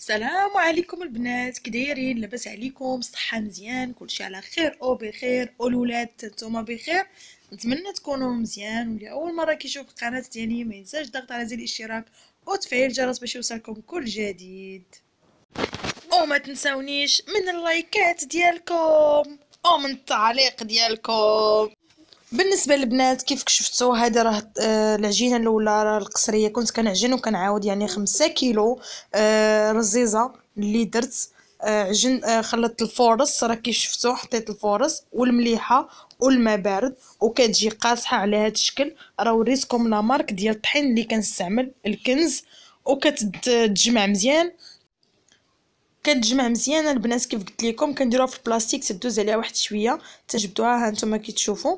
السلام عليكم البنات، كي دايرين؟ لاباس عليكم؟ صحه مزيان؟ كلشي على خير او بخير؟ والولاد نتوما بخير؟ نتمنى تكونوا مزيان. واللي اول مره كيشوف القناه ديالي ما ينساش الضغط على زر الاشتراك وتفعيل الجرس باش يوصلكم كل جديد، وما تنسونيش من اللايكات ديالكم ومن التعليق ديالكم. بالنسبه للبنات كيف شفتوا هذا راه العجينه الاولى راه القصريه كنت كنعجن وكنعاود، يعني 5 كيلو رزيزه اللي درت. عجن خلطت الفورص، راه كيف شفتوا حطيت الفورص والمليحه والماء بارد وكتجي قاصحه على هذا الشكل. راه وريتكم لا مارك ديال الطحين اللي كنستعمل، الكنز، وكتجمع مزيان. كتجمع مزيان البنات كيف قلت لكم. كنديروها في البلاستيك، تدوز عليها واحد شويه تجبدوها. ها نتوما كي تشوفوا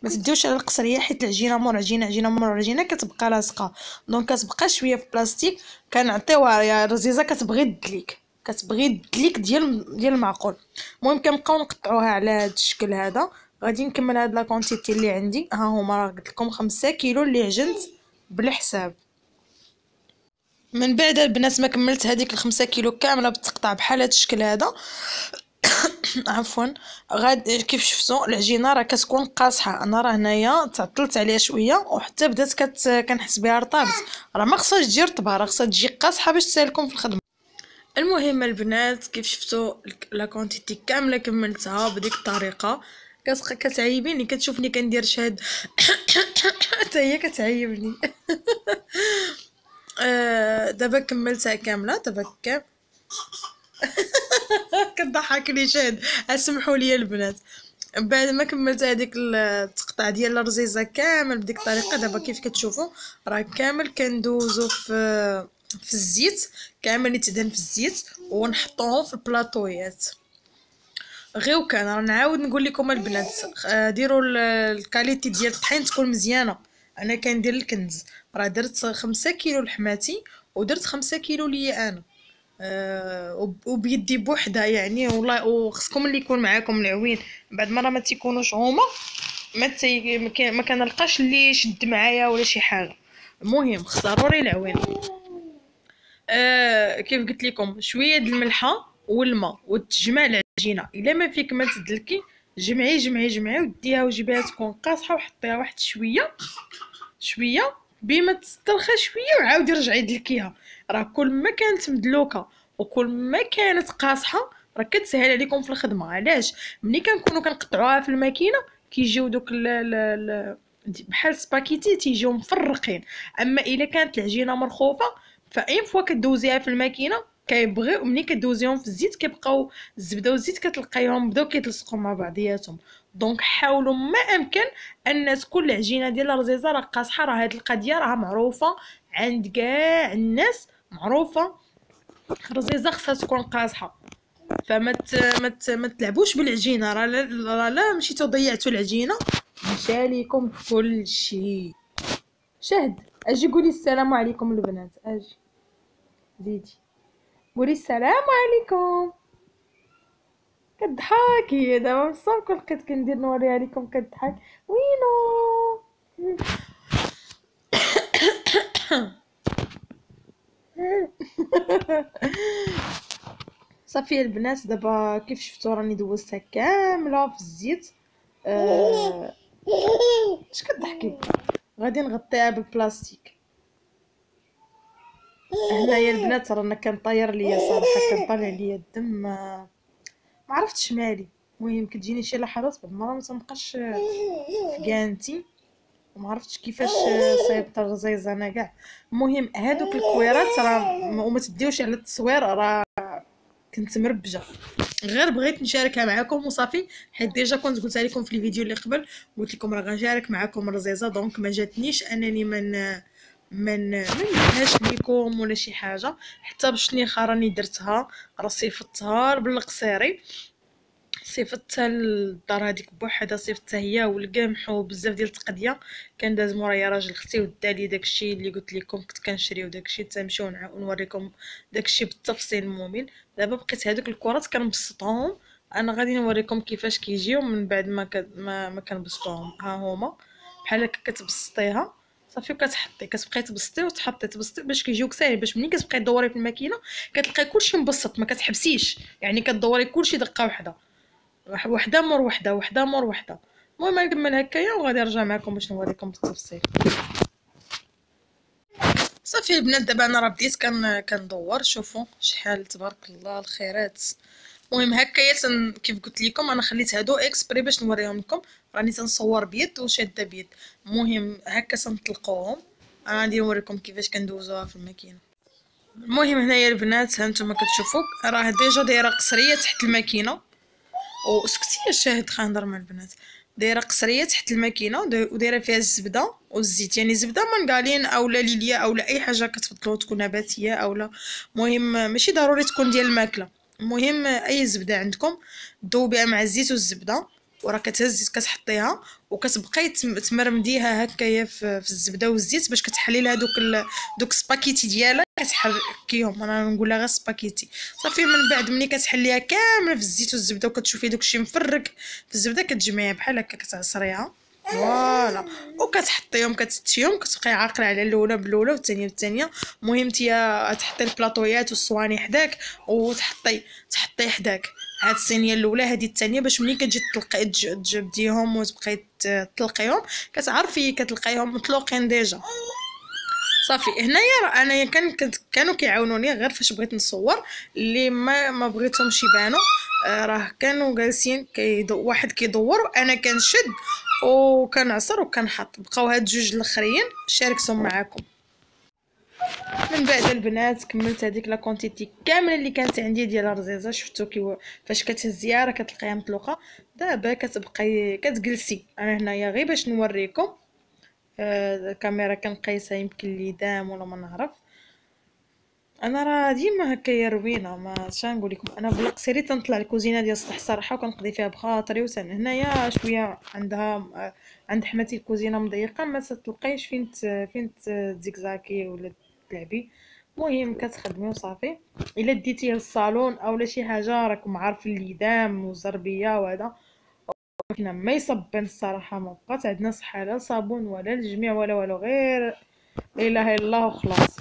ما تديوش على القصريه، حيت العجينه مور عجينه عجينه مور عجينه كتبقى لاصقه، دونك كتبقى شويه في البلاستيك. كنعطيوها يا رزيزه كتبغي الدليك، كتبغي الدليك ديال المعقول. المهم كنبقاو نقطعوها على هذا الشكل هذا. غادي نكمل هاد لا كونتيتي اللي عندي. ها هما راه قلت لكم 5 كيلو اللي عجنت بالحساب. من بعد البنات ما كملت هذيك ال5 كيلو كامله بتقطع بحال هذا الشكل هذا. عفوا. غاد كيف شفتوا العجينه راه كتكون قاصحه. انا راه هنايا تعطلت عليها شويه وحتى بدات كنحس بها رطابت. راه ما خصهاش تجي رطبه، راه خصها تجي قاصحه باش تسالكم في الخدمه. المهم البنات كيف شفتوا لا كونتيتي كامله كملتها بديك الطريقه. كتعيبيني كتشوفني كندير شهد حتى هي كتعيبني. دابا كملتها كامله. دابا كضحكني شاد، اسمحوا لي البنات. بعد ما كملت هذيك التقطع ديال الرزيزه كامل بديك الطريقه، دابا كيف كتشوفوا راه كامل كندوزو في الزيت، كامل يتدهن في الزيت ونحطوهم في البلاطويات. غير وكان راه نعاود نقول لكم البنات، ديروا الكاليتي ديال الطحين تكون مزيانه. انا كندير الكنز، راه درت 5 كيلو لحماتي ودرت 5 كيلو ليا انا. وبيدي بوحده يعني. والله وخصكم اللي يكون معاكم العوين، بعد مره ما تيكونوش هما ما كنلقاش اللي يشد معايا ولا شي حاجه. المهم خص ضروري العوين. كيف قلت لكم شويه د الملحه والماء وتجمع العجينه. الا ما فيك ما تدلكي، جمعي جمعي جمعي وديها وجيبيها تكون قاصحه وحطيها واحد شويه شويه بما تسترخى شويه وعاودي رجعي دلكيها. راه كل ما كانت مدلوكه وكل ما كانت قاصحه راه كتسهل عليكم في الخدمه. علاش؟ ملي كنكونوا كنقطعوها في الماكينه كيجيو دوك بحال سباكيتي تيجيو مفرقين. اما الا كانت العجينه مرخوفه فاين فوا كدوزيها في الماكينه كيبغيو ملي كدوزيهم في الزيت كيبقاو الزبده والزيت كتلقايهم بداو كيتلصقوا مع بعضياتهم. دونك حاولوا ما امكن ان تكون العجينه ديال الرزيزه راه قاصحه. راه هاد القضيه راه معروفه عند كاع الناس، معروفه الرزيزه خصها تكون قاصحه. فما ما تلعبوش بالعجينه. لا مشيتو ضيعتوا العجينه مشى ليكم كل شيء. شهد اجي قولي السلام عليكم البنات، اجي زيدي قولي السلام عليكم. كضحكي دابا بصح كل لقيت كندير نوريها لكم كضحك. وينو صافي البنات دابا كيف شفتوا راني دوزتها كامله في الزيت. اش كضحكي؟ غادي نغطيها بالبلاستيك. هنايا البنات رانا كنطير ليا صراحه، كنطلع ليا الدم. ما عرفتش مالي. المهم كتجيني شي لحظات بعد المره ما تنبقاش في كانتي وما عرفتش كيفاش صايبت الرزيزه انا كاع. المهم هادوك الكويرات راه وما تديوش على التصوير، راه كنت مربجه. غير بغيت نشاركها معكم وصافي، حيت ديجا كنت قلتها لكم في الفيديو اللي قبل، قلت لكم راه غنشارك معكم الرزيزه. دونك ما جاتنيش انني منهاش ليكم ولا شي حاجه. حتى بالشنيخه راني درتها، راه صيفطتها بالقصيري، صيفطتها للدار هذيك بوحدها، صيفطتها هي والقمح وبزاف ديال التقديه. كان داز مورايا راجل اختي ودالي داكشي اللي قلت لكم كنت كنشريو داكشي. تنمشيو ونوريكم داكشي بالتفصيل الممل. دابا بقيت هذوك الكرات كنبسطهم. انا غادي نوريكم كيفاش كيجيو من بعد ما كنبسطوهم. ها هما بحال هكا كتبسطيها صافي وكتحطي كتبقاي تبسطي وتحطي تبسطي باش كيجيوك ساهل، باش ملي كتبقاي تدوري في الماكينه كتلقاي كلشي مبسط ما كتحبسيش، يعني كدوري كلشي دقه واحده، وحده مور وحده وحده مور وحده. المهم نكمل هكايا وغادي نرجع معكم باش نوريكم بالتفصيل. صافي البنات دابا انا راه بديت كندور، شوفوا شحال تبارك الله الخيرات. المهم هكايا كيف قلت لكم انا خليت هادو اكسبري باش نوريهم لكم، راني تنصور بيد وشاده بيد. المهم هكا تنطلقوهم، انا غادي نوريكم كيفاش كندوزوها في الماكينه. المهم هنايا البنات هانتوما كتشوفوا راه ديجا دايره قصريه تحت الماكينه، وسكتي يا شاهد خلينا نهضر مع البنات. دايره قصريه تحت الماكينه ودايره فيها الزبده والزيت، يعني زبده مانغالين اولا ليليا اولا اي حاجه كتفضلوا تكون نباتيه اولا، المهم ماشي ضروري تكون ديال الماكله، المهم اي زبده عندكم ذوبيها مع الزيت والزبده، وراه كتهزي كتحطيها وكتبقاي تمرمديها هكايا في الزبده والزيت باش كتحلي لها دوك سباكيتي ديالها، كتحركيهم انا نقولها غير سباكيتي. صافي من بعد ملي كتحليها كامله في الزيت والزبده وكتشوفي داكشي مفرك في الزبده كتجمعيها بحال هكا كتعصريها فوالا وكتحطيهم كتستيهم، كتبقاي عاقله على الاولى بالاولى والثانيه بالثانيه. المهم نتيا تحطي البلاطويات والصواني حداك تحطي حداك هاد الصينيه الاولى هذه الثانيه باش ملي كتجي تطلقي تجبديهم وتبقاي تطلقيهم كتعرفي كتلقايهم مطلوقين ديجا. صافي هنايا راه انايا كانوا كيعاونوني غير فاش بغيت نصور اللي ما بغيتهمش يبانوا، راه كانوا جالسين واحد كيدور وانا كنشد وكنعصر وكنحط، بقاو هاد جوج الاخرين شاركتهم معاكم. من بعد البنات كملت هذيك لا كونتيتي كامله اللي كانت عندي ديال الرزيزه، شفتو فاش كتهزيها راه كتلقايها مطلوقه. دابا كتبقاي كتجلسي، انا هنايا غير باش نوريكم الكاميرا كنقيسها يمكن لي دام ولا ما نعرف، انا راه ديما هكايا روينه ما نقول لكم، انا بالقصيري تنطلع الكوزينه ديال السطح صراحه وكنقضي فيها بخاطري وسن. هنايا شويه عندها عند حماتي الكوزينه مضيقه ما تلقايش فين تزيكزاكي ولا تلعبي، المهم كتخدمي وصافي. الا ديتيه للصالون اولا شي حاجه راكم عارفين الليدام والزربيه وهذا كنا ما يصبن الصراحه، ما بقات عندنا صحه لا صابون ولا الجميع ولا والو، غير لا اله الا الله وخلاص.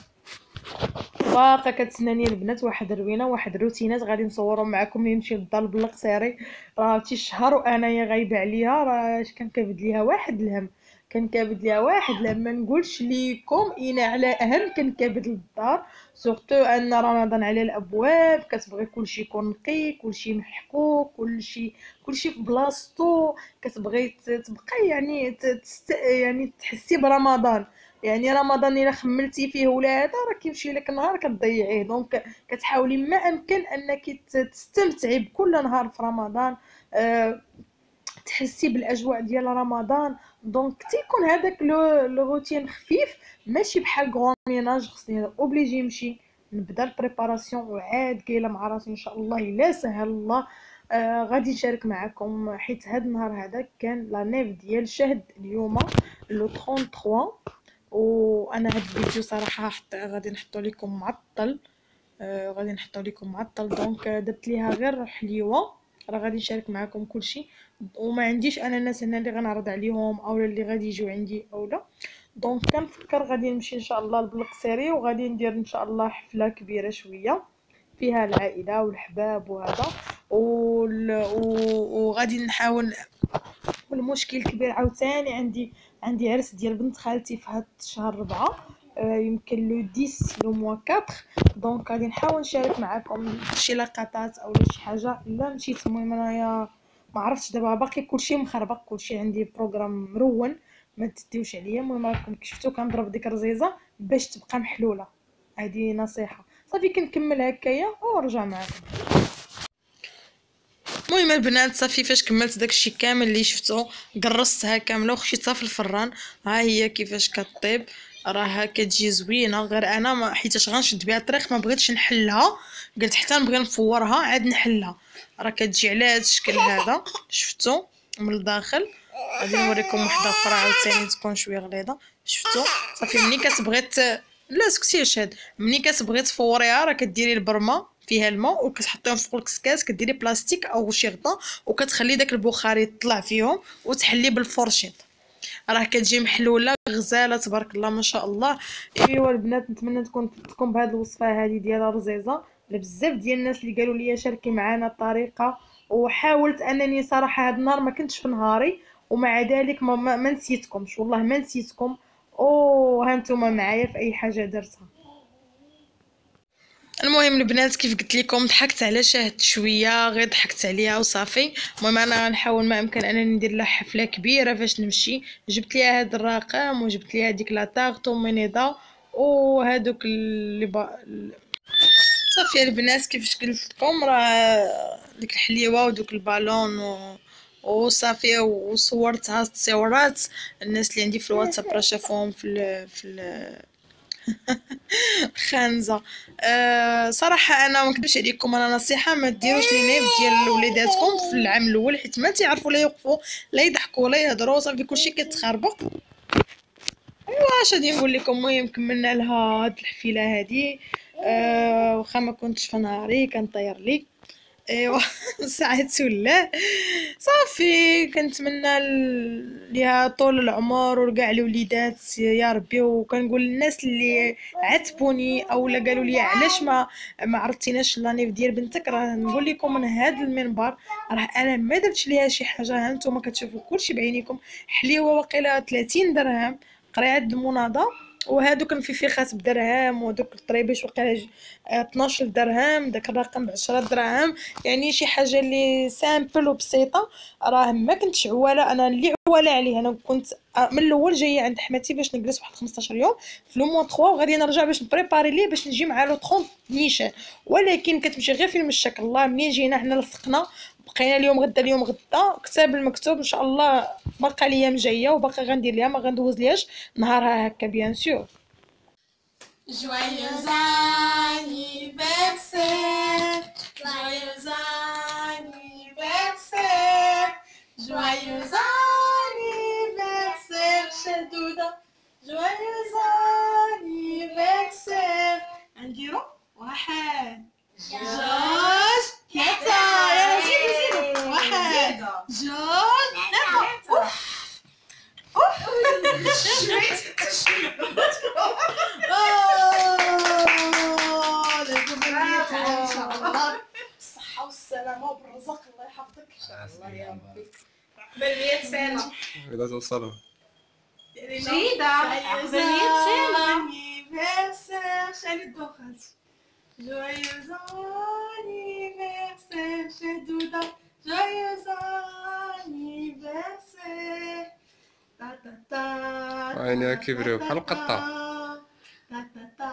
باقا كتسناني البنات واحد الروينه واحد الروتينات غادي نصورهم معكم يمشي للدار بالقصيري، راه شي شهر وانايا غايبه عليها، راه اش كان كابد ليها واحد الهم، كان كابد ليها واحد الهم ما نقولش ليكم انا على اهم كان كابد للدار، سورتو ان رمضان على الابواب كتبغي كلشي يكون نقي كلشي محكوك كلشي في بلاصتو، كتبغي تبقى يعني يعني تحسي برمضان، يعني رمضان الا خملتي فيه ولا هذا راه كيمشي لك نهار كتضيعيه، دونك كتحاولي ما امكن انك تستمتعي بكل نهار في رمضان، أه تحسي بالاجواء ديال رمضان، دونك تيكون هذاك لو روتين خفيف ماشي بحال غون ميناج، خصني اوبليجي نمشي نبدا البريباراسيون وعاد قايله مع راسي ان شاء الله الا سهل الله غادي نشارك معكم، حيت هذا النهار هذا كان لا نيف ديال شهد اليوم لو 33، وانا هاد الفيديو صراحه غادي نحطو لكم معطل، غادي نحطو لكم معطل، دونك درت ليها غير حليوه، راه غادي نشارك معكم كلشي، وما عنديش انا الناس هنا اللي غنعرض عليهم اولا اللي غادي يجيو عندي اولا، دونك كنفكر غادي نمشي ان شاء الله لبلقصيري وغادي ندير ان شاء الله حفله كبيره شويه فيها العائله والحباب وهذا وغادي نحاول. والمشكل الكبير عاوتاني عندي عرس ديال بنت خالتي في هاد شهر 4 يمكن لو 10 لو موا 4، دونك غادي نحاول نشارك معكم شي لقطات او شي حاجه الا مشيت. المهم انايا ما عرفتش دابا باقي كلشي مخربق، كلشي عندي بروغرام مرون ما تديوش عليا. المهم راكم كي شفتوا كنضرب ديك الرزيزه باش تبقى محلوله، هذه نصيحه. صافي كنكمل هكايا ونرجع معكم. المهم البنات صافي فاش كملت داكشي كامل اللي شفتو قرصتها كامله وخشيتها في الفران، ها هي كيفاش كطيب، راها كتجي زوينه، غير انا ما حيتاش غنشد بها الطريق ما بغيتش نحلها، قلت حتى نبغي نفورها عاد نحلها، راه كتجي على هذا الشكل هذا شفتو من الداخل. غادي نوريكم وحده اخرى عاوتاني تكون شويه غليظه، شفتو صافي ملي كتبغي لا سكتي شاد ملي كتبغي تفوريها راه كديري البرمه فيها الماء وكتحطيهم فوق الكسكاس، كديري بلاستيك او شي غطا وكتخلي داك البخار يطلع فيهم وتحلي بالفرشيط، راه كتجي محلوله غزاله تبارك الله ما شاء الله. ايوا البنات نتمنى تكون بهذه الوصفه هذه ديال الرزيزه. بزاف ديال الناس اللي قالوا لي شاركي معنا الطريقه، وحاولت انني صراحه هذا النهار ما كنتش في نهاري، ومع ذلك ما نسيتكمش والله ما نسيتكم. هانتوما معايا في اي حاجه درتها. المهم البنات كيف قلت لكم ضحكت على شاهد شويه، غير ضحكت عليها وصافي. المهم انا غنحاول ما امكن انني ندير لها حفله كبيره فاش نمشي. جبت ليها هذا الرقم وجبت ليها ديك لا طارط ومينيدا وهذوك صافي البنات كيفاش قلت لكم راه ديك الحليوه ودوك البالون وصافي. وصورتها تصورات الناس اللي عندي في الواتساب راه شافوهم في خانزه. صراحه انا ما نكذبش عليكم، انا نصيحه ما ديروش لي نيف ديال وليداتكم في العام الاول، حيت ما تعرفوا لا يوقفوا لا يضحكوا لا يهضروا، صافي كلشي كيتخربق. واش غادي نقول لكم. المهم كملنا لها هاد الحفيله هادي. واخا ما كنتش في نهاري كنطير لي. ايوا ساعات ولا صافي كنتمنى ليها طول العمر وكاع الوليدات يا ربي. وكنقول للناس اللي عاتبوني او قالوا لي علاش ما عرضتيناش لانيف ديال بنتك، راه نقول لكم من هذا المنبر راه انا ما درتش ليها شي حاجه. ها نتوما كتشوفوا كلشي بعينيكم. حليوه واقيلا 30 درهم، قريعه المناضه، وهادوك الفيفيخات بدرهم، ودوك الطريبيش وقيلا 12 درهم، داك الرقم ب10 دراهم. يعني شي حاجه اللي سامبل وبسيطه. راه ما كنتش عواله، انا اللي عواله عليه انا كنت من الاول جايه عند حماتي باش نجلس واحد 15 يوم في لو مون 3، وغادي نرجع باش نبريباري ليه باش نجي مع لو 30 نيشان. ولكن كتمشي غير في المشاك. الله منين جينا حنا لصقنا، بقينا اليوم غدا اليوم غدا كتاب المكتوب ان شاء الله. باقا الايام جايه وباقا غندير ليها، ما غندوز ليهاش نهارها هكا بيان سور. Joyeux anniversaire, joyeux anniversaire, joyeux anniversaire, chère Douda, joyeux anniversaire. نديرو واحد جوج ثلاثة، يلا زيدو واحد جوج ثلاثة. بالصحة والسلامة وبالرزق، الله يحفظك إن شاء الله يا ربي. عقبال 100 سنة. إذا توصلوا. جيدة. عقبال 100 سنة. anniversaire chère Douda. Joyeux anniversaire chère Douda. Joyeux anniversaire. تا تا تا. عينيها كبروا بحال القطة. تا تا تا.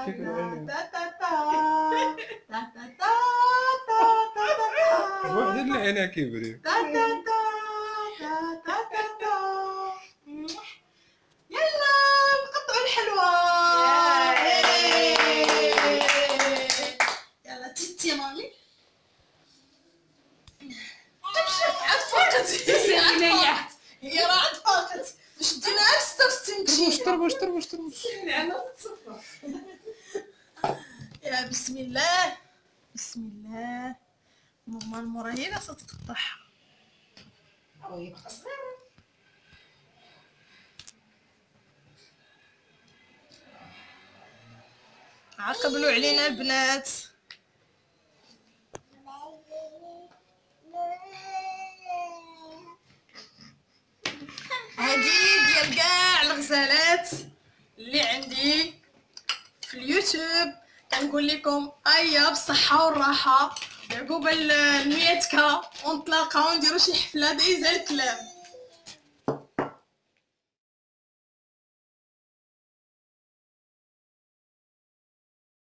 كبروا. تا تا تا. تا تا تا. تا تا تا. واحد اللي عينيها كبروا. تا تا تا. تا تا تا. يلا نقطعوا الحلوى. يلا تيتي مامي. تمشي عاد فقط. هي راه عاد فقط باش دينا 66 كيلو. اشطربوا. انا تصفى. يا بسم الله بسم الله. ماما المرة هي اللي ستقطعها. او يبقى صغير. عقبلوا علينا البنات. هادي ديال كاع الغزالات اللي عندي في اليوتيوب. كنقول لكم ايا بالصحه والراحه عقوبه ال100 ونتلاقاو نديرو شي حفله دايزه الكلام.